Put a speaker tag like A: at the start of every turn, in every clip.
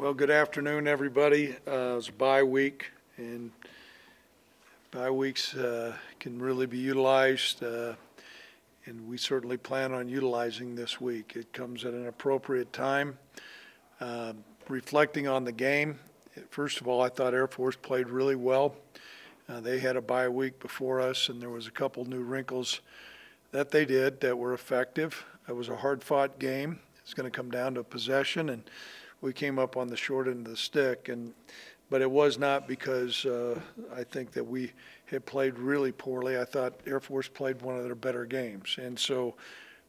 A: Well, good afternoon, everybody. It's a bye week, and bye weeks can really be utilized, and we certainly plan on utilizing this week. It comes at an appropriate time. Reflecting on the game, first of all, I thought Air Force played really well. They had a bye week before us, and there was a couple new wrinkles that they did that were effective. It was a hard-fought game. It's going to come down to possession, and we came up on the short end of the stick, but it was not because I think that we had played really poorly. I thought Air Force played one of their better games, and so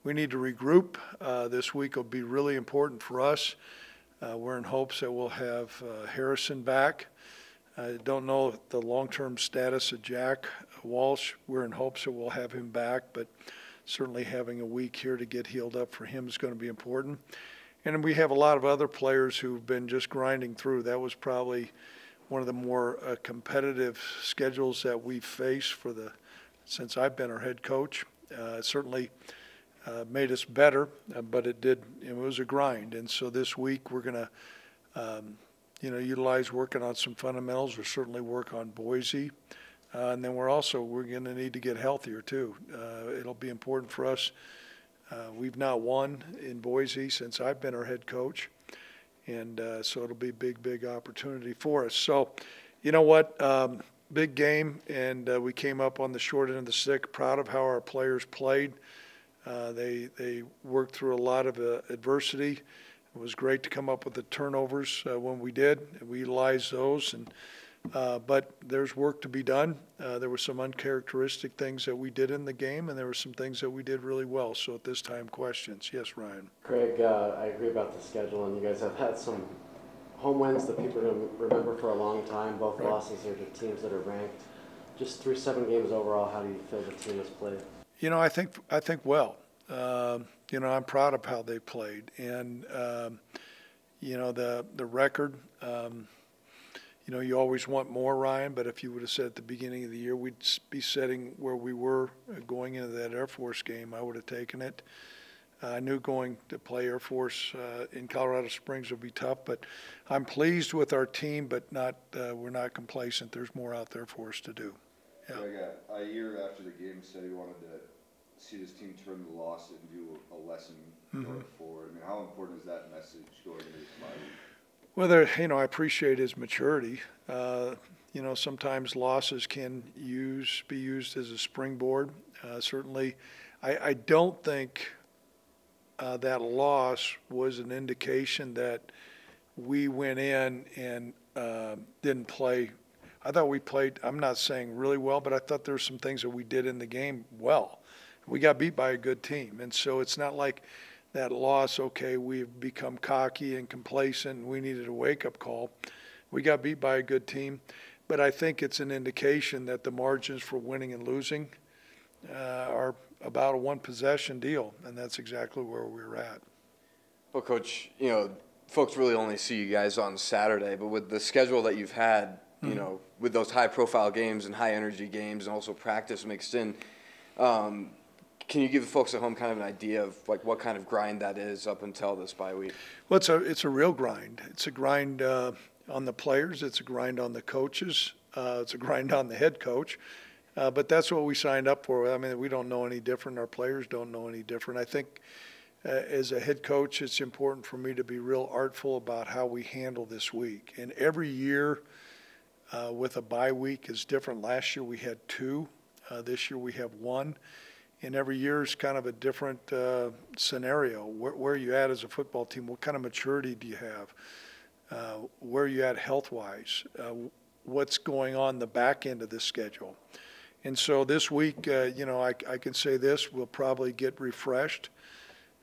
A: we need to regroup. This week will be really important for us. We're in hopes that we'll have Harrison back. I don't know the long-term status of Jack Walsh. We're in hopes that we'll have him back, but certainly having a week here to get healed up for him is going to be important. And we have a lot of other players who've been just grinding through. That was probably one of the more competitive schedules that we've faced since I've been our head coach. It certainly made us better, but it was a grind. And so this week we're going to, utilize working on some fundamentals. We'll certainly work on Boise. And then we're going to need to get healthier too. It'll be important for us. We've not won in Boise since I've been our head coach, and so it'll be a big opportunity for us. So, you know what, big game, and we came up on the short end of the stick. Proud of how our players played. They worked through a lot of adversity. It was great to come up with the turnovers when we did. We utilized those, but there's work to be done. There were some uncharacteristic things that we did in the game, and there were some things that we did really well. So at this time, questions. Yes, Ryan.
B: Craig, I agree about the schedule, and you guys have had some home wins that people are going to remember for a long time. Both
A: right.
B: Losses are to teams that are ranked. Just through 7 games overall, how do you feel the team has played?
A: I think well. I'm proud of how they played, and the record. You always want more, Ryan, but if you would have said at the beginning of the year we'd be sitting where we were going into that Air Force game, I would have taken it. I knew going to play Air Force in Colorado Springs would be tough, but I'm pleased with our team, but we're not complacent. There's more out there for us to do. Yeah.
C: Greg, a year after the game, said he wanted to see this team turn the loss into a lesson going forward. I mean, how important is that message going into this bye week?
A: Well, I appreciate his maturity. Sometimes losses can be used as a springboard. Certainly, I don't think that loss was an indication that we went in and didn't play. I thought we played, I'm not saying really well, but I thought there were some things that we did in the game well. We got beat by a good team, and so it's not like that loss, okay, we've become cocky and complacent and we needed a wake-up call. We got beat by a good team, but I think it's an indication that the margins for winning and losing are about a one-possession deal, and that's exactly where we're at.
D: Well, Coach, folks really only see you guys on Saturday, but with the schedule that you've had, with those high-profile games and high-energy games and also practice mixed in, can you give the folks at home kind of an idea of what kind of grind that is up until this bye week? Well,
A: it's a real grind. It's a grind on the players. It's a grind on the coaches. It's a grind on the head coach. But that's what we signed up for. I mean, we don't know any different. Our players don't know any different. I think as a head coach, it's important for me to be real artful about how we handle this week. And every year with a bye week is different. Last year we had 2. This year we have 1. And every year is kind of a different scenario. Where are you at as a football team? What kind of maturity do you have? Where are you at health-wise? What's going on the back end of this schedule? And so this week, I can say this, we'll probably get refreshed.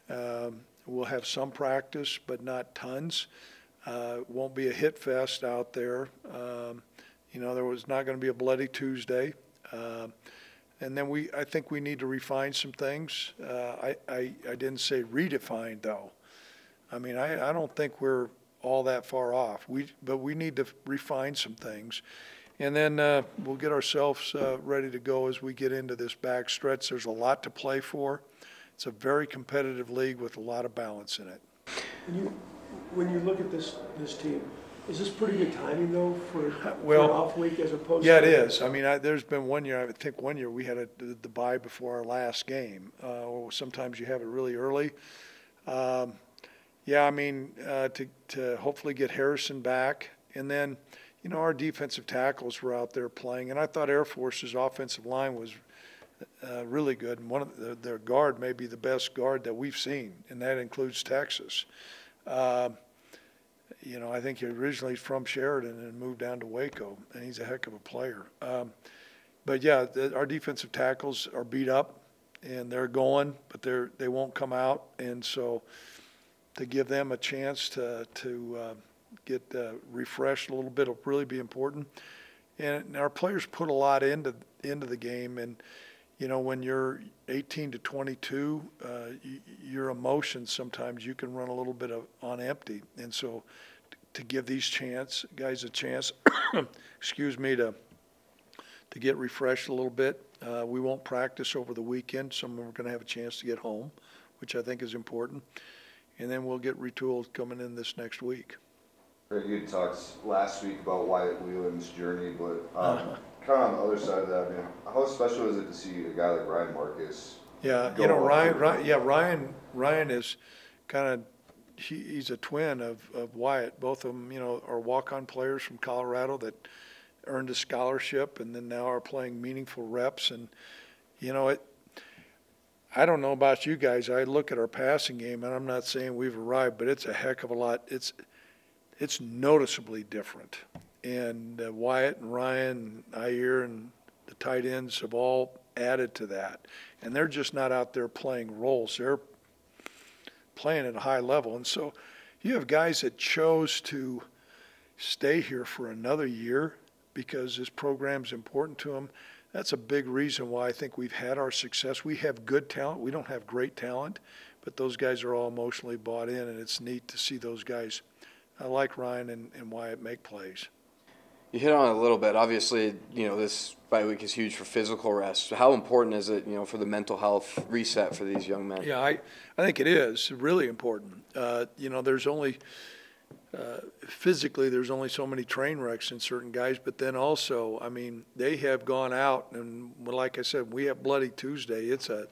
A: We'll have some practice, but not tons. It won't be a hit fest out there. There was not going to be a bloody Tuesday. And then I think we need to refine some things. I didn't say redefine, though. I mean, I don't think we're all that far off. But we need to refine some things. And then we'll get ourselves ready to go as we get into this back stretch. There's a lot to play for. It's a very competitive league with a lot of balance in it.
E: when you look at this team, is this pretty good timing though for
A: Well,
E: an off week as opposed
A: Yeah,
E: to?
A: it is. I mean, there's been one year, I think one year we had the bye before our last game. Or sometimes you have it really early. Yeah, I mean, to hopefully get Harrison back. And then, you know, our defensive tackles were out there playing. And I thought Air Force's offensive line was really good. And one of their guard may be the best guard that we've seen, and that includes Texas. You know, I think he originally from Sheridan and moved down to Waco, and he's a heck of a player. But yeah, our defensive tackles are beat up, and they're going, but they won't come out, and so to give them a chance to get refreshed a little bit will really be important. And our players put a lot into the game, and you know, when you're 18 to 22, your emotions sometimes you can run a little bit on empty, and so to give these guys a chance, excuse me, to get refreshed a little bit. We won't practice over the weekend. Some of them are going to have a chance to get home, which I think is important, and then we'll get retooled coming in this next week.
C: You had talked last week about Wyatt Whelan's journey, but kind of on the other side of that, I mean, how special is it to see a guy like Ryan Marcus?
A: Yeah, you know, Ryan is kind of, he's a twin of Wyatt. Both of them, you know, are walk-on players from Colorado that earned a scholarship and then now are playing meaningful reps. And, you know, I don't know about you guys. I look at our passing game, and I'm not saying we've arrived, but it's a heck of a lot. It's noticeably different. And Wyatt and Ryan and Ayer and the tight ends have all added to that. And they're just not out there playing roles. They're playing at a high level. And so you have guys that chose to stay here for another year because this program's important to them. That's a big reason why I think we've had our success. We have good talent. We don't have great talent, but those guys are all emotionally bought in, and it's neat to see those guys like Ryan and Wyatt make plays.
D: You hit on it a little bit. Obviously, you know, this bye week is huge for physical rest. How important is it, you know, for the mental health reset for these young men?
A: Yeah, I think it is really important. You know, there's only physically there's only so many train wrecks in certain guys, but then also, I mean, they have gone out and like I said, we have Bloody Tuesday. It's a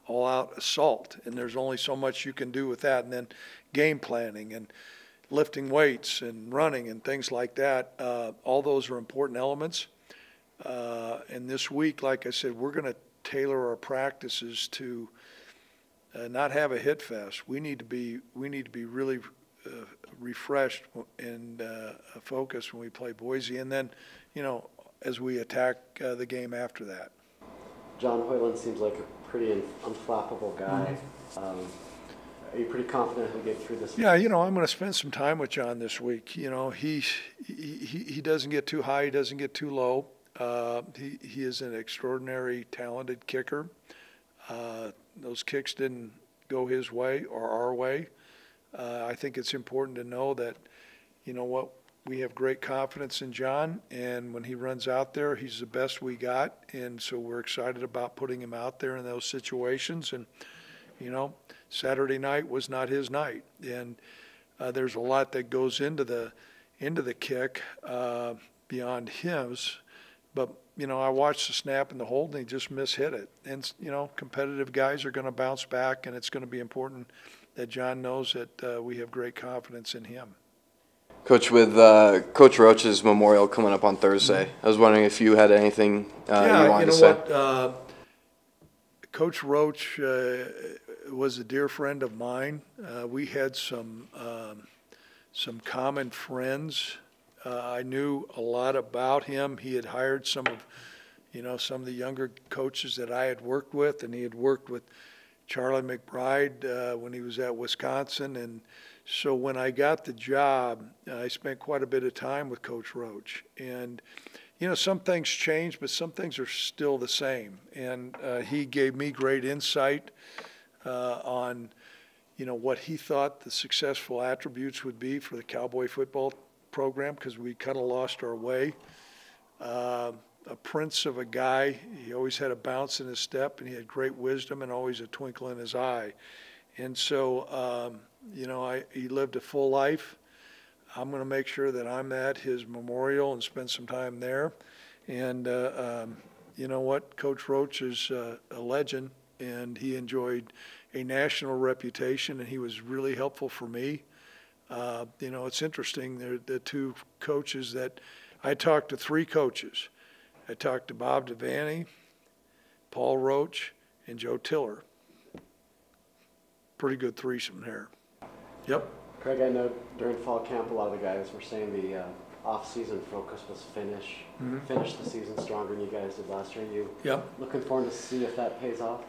A: all-out assault, and there's only so much you can do with that. And then game planning and lifting weights and running and things like that, all those are important elements. And this week, like I said, we're going to tailor our practices to not have a hit fest. We need to be really refreshed and focused when we play Boise, and then, you know, as we attack the game after that.
B: John Hoyland seems like a pretty unflappable guy. Are you pretty confident he'll get through this?
A: Yeah, you know, I'm going to spend some time with John this week. You know, he doesn't get too high, he doesn't get too low. He is an extraordinary, talented kicker. Those kicks didn't go his way or our way. I think it's important to know that, you know what, we have great confidence in John, and when he runs out there, he's the best we got, and so we're excited about putting him out there in those situations. And, you know, Saturday night was not his night, and there's a lot that goes into the kick beyond his. But, you know, I watched the snap and the hold, and he just mishit it. And, you know, competitive guys are going to bounce back, and it's going to be important that John knows that we have great confidence in him.
D: Coach, with Coach Roach's memorial coming up on Thursday, I was wondering if you had anything you wanted to say. What?
A: Coach Roach was a dear friend of mine. We had some common friends. I knew a lot about him. He had hired some of the younger coaches that I had worked with, and he had worked with Charlie McBride when he was at Wisconsin. And so when I got the job, I spent quite a bit of time with Coach Roach. And, you know, some things changed, but some things are still the same. And he gave me great insight on, you know, what he thought the successful attributes would be for the Cowboy football program, because we kind of lost our way. A prince of a guy. He always had a bounce in his step, and he had great wisdom and always a twinkle in his eye. And so he lived a full life. I'm going to make sure that I'm at his memorial and spend some time there. And you know what? Coach Roach is a legend, and he enjoyed a national reputation, and he was really helpful for me. It's interesting. They're the two coaches that I talked to. Three coaches. I talked to Bob Devaney, Paul Roach, and Joe Tiller. Pretty good threesome there. Yep.
B: Craig, I know during fall camp a lot of the guys were saying the off-season focus was finish the season stronger than you guys did last year. You looking forward to see if that pays off?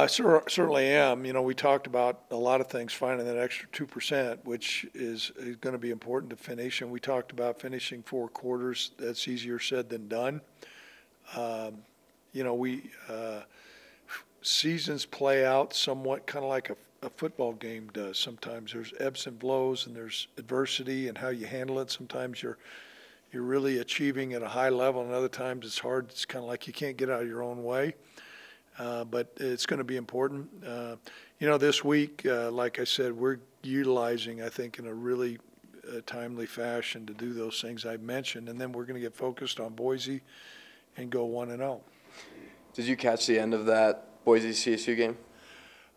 A: Certainly am. We talked about a lot of things, finding that extra 2%, which is going to be important to finish. And we talked about finishing 4 quarters. That's easier said than done. Seasons play out somewhat kind of like a football game does. Sometimes there's ebbs and flows, and there's adversity and how you handle it. Sometimes you're really achieving at a high level, and other times it's hard. It's kind of like you can't get out of your own way. But it's going to be important. This week, like I said, we're utilizing, I think, in a really timely fashion to do those things I mentioned, and then we're going to get focused on Boise and go 1-0.
D: Did you catch the end of that Boise CSU game?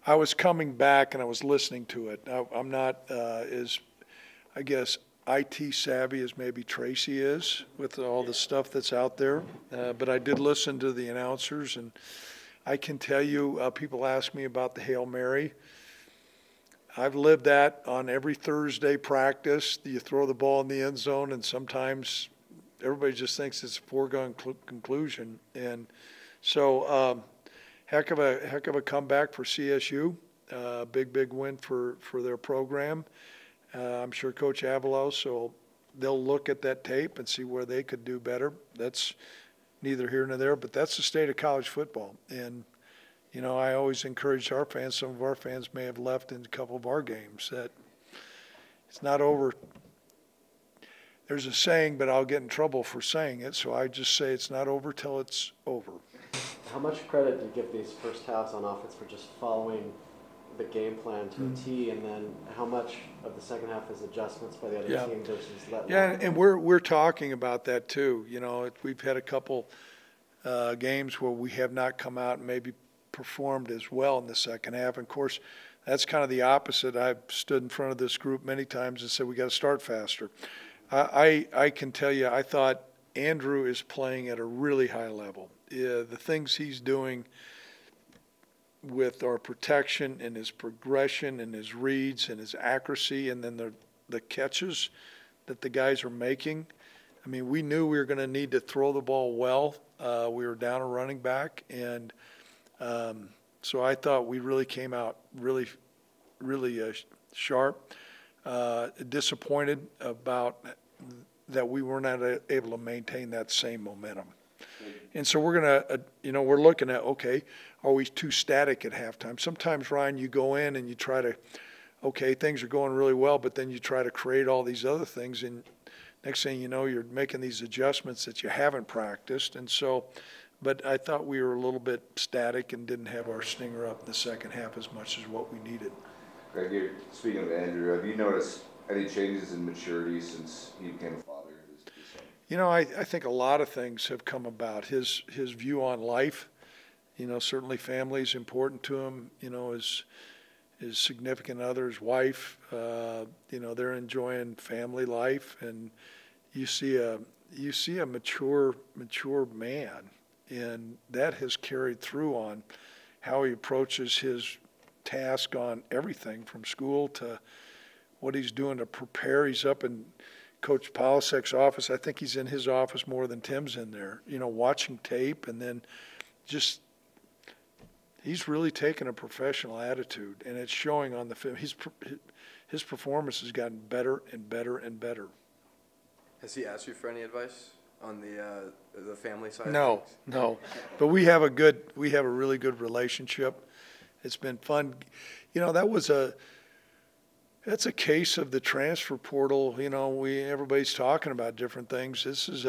A: I was coming back and I was listening to it. I'm not as, I guess, IT savvy as maybe Tracy is with all the stuff that's out there, but I did listen to the announcers, and I can tell you, people ask me about the Hail Mary. I've lived that on every Thursday practice. You throw the ball in the end zone, and sometimes everybody just thinks it's a foregone conclusion. And so, heck of a comeback for CSU. Big win for their program. I'm sure Coach Avalos, so they'll look at that tape and see where they could do better. That's neither here nor there, but that's the state of college football. And, I always encourage our fans, some of our fans may have left in a couple of our games, that it's not over. There's a saying, but I'll get in trouble for saying it, so I just say it's not over till it's over.
B: How much credit do you give these first halves on offense for just following the game plan to a T, and then how much of the second half is adjustments by the other team versus letting
A: and we're talking about that too. We've had a couple games where we have not come out and maybe performed as well in the second half. And of course, that's kind of the opposite. I've stood in front of this group many times and said we got to start faster. I can tell you, I thought Andrew is playing at a really high level. The things he's doing with our protection and his progression and his reads and his accuracy, and then the catches that the guys are making. I mean, we knew we were going to need to throw the ball well. We were down a running back, and so I thought we really came out really sharp. Disappointed about that we were not able to maintain that same momentum. And so we're going to, we're looking at, okay, are we too static at halftime? Sometimes, Ryan, you go in and you try to, okay, things are going really well, but then you try to create all these other things, and next thing you know, you're making these adjustments that you haven't practiced. And so, but I thought we were a little bit static and didn't have our stinger up in the second half as much as what we needed.
C: Greg, speaking of Andrew, have you noticed any changes in maturity since he became a father?
A: I think a lot of things have come about. His view on life, certainly family is important to him. His significant other, his wife, they're enjoying family life, and you see a mature man, and that has carried through on how he approaches his task on everything from school to what he's doing to prepare. He's up in Coach Polisek's office. I think he's in his office more than Tim's in there, watching tape, and then just he's really taken a professional attitude, and it's showing on the film. His performance has gotten better and better and better.
D: Has he asked you for any advice on the family side?
A: No, but we have a really good relationship. It's been fun. That's a case of the transfer portal. Everybody's talking about different things. This is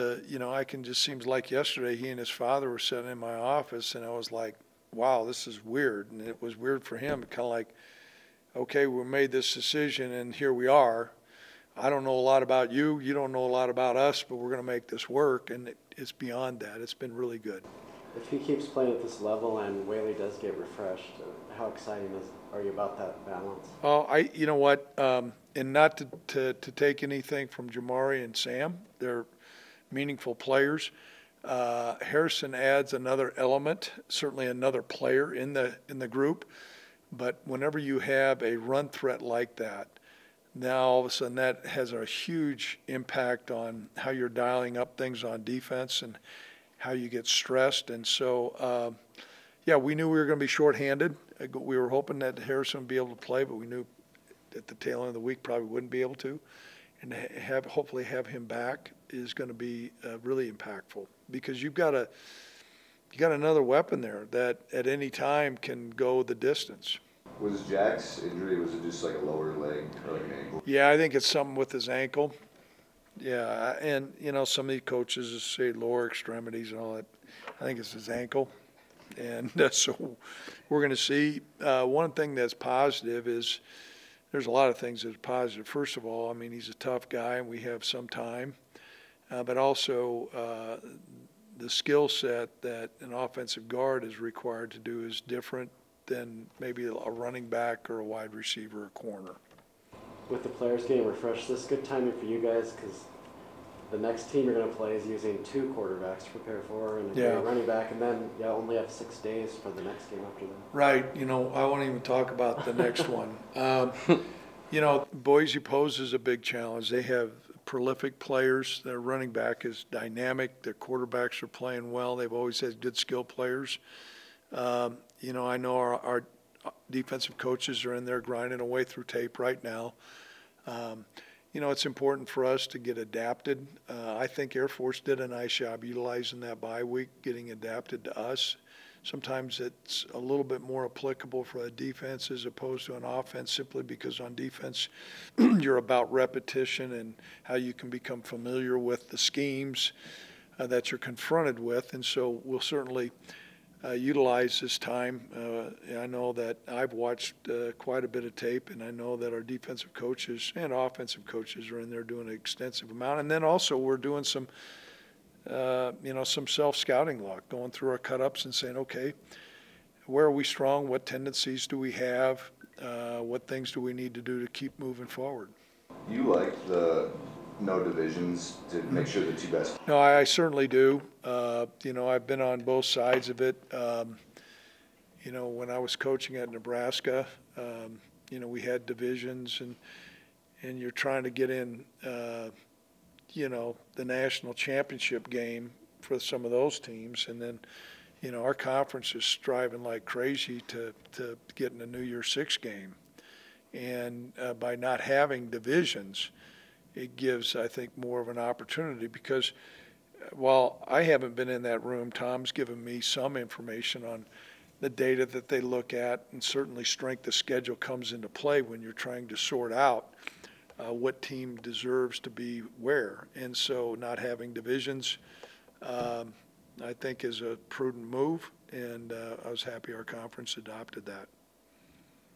A: seems like yesterday he and his father were sitting in my office, and I was like, wow, this is weird. And it was weird for him, kind of like, okay, we made this decision and here we are. I don't know a lot about you, you don't know a lot about us, but we're going to make this work, and it's beyond that. It's been really good.
B: If he keeps playing at this level and Whaley does get refreshed, how exciting are you about that balance?
A: Oh, you know what, and not to take anything from Jamari and Sam, they're meaningful players. Harrison adds another element, certainly another player in the group. But whenever you have a run threat like that, now all of a sudden that has a huge impact on how you're dialing up things on defense and how you get stressed. And so, yeah, we knew we were going to be shorthanded. We were hoping that Harrison would be able to play, but we knew at the tail end of the week probably wouldn't be able to. And hopefully have him back is going to be really impactful, because you got another weapon there that at any time can go the distance.
C: Was Jack's injury, was it just like a lower leg or like an ankle?
A: Yeah, I think it's something with his ankle. Yeah, and, you know, some of the coaches say lower extremities and all that. I think it's his ankle. And so we're going to see. One thing that's positive is there's a lot of things that's positive. First of all, I mean, he's a tough guy and we have some time. But also the skill set that an offensive guard is required to do is different than maybe a running back or a wide receiver or corner.
B: With the players getting refreshed, this is good timing for you guys, because the next team you're going to play is using 2 quarterbacks to prepare for and a running back, and then you only have 6 days for the next game after that.
A: Right. You know, I won't even talk about the next one. You know, Boise poses a big challenge. They have prolific players. Their running back is dynamic. Their quarterbacks are playing well. They've always had good skill players. You know, I know our defensive coaches are in there grinding away through tape right now. You know, it's important for us to get adapted. I think Air Force did a nice job utilizing that bye week, getting adapted to us. Sometimes it's a little bit more applicable for a defense as opposed to an offense, simply because on defense you're about repetition and how you can become familiar with the schemes that you're confronted with. And so we'll certainly utilize this time. I know that I've watched quite a bit of tape, and I know that our defensive coaches and offensive coaches are in there doing an extensive amount. And then also we're doing some you know, some self-scouting look, going through our cut-ups and saying, okay, where are we strong? What tendencies do we have? What things do we need to do to keep moving forward?
C: You like the no divisions to make sure the 2 best?
A: No, I certainly do. You know, I've been on both sides of it. You know, when I was coaching at Nebraska, you know, we had divisions, and you're trying to get in you know, the national championship game for some of those teams. And then, you know, our conference is striving like crazy to get in a New Year's Six game. And by not having divisions, it gives, I think, more of an opportunity, because while I haven't been in that room, Tom's given me some information on the data that they look at, and certainly strength of schedule comes into play when you're trying to sort out what team deserves to be where. And so not having divisions, I think, is a prudent move, and I was happy our conference adopted that.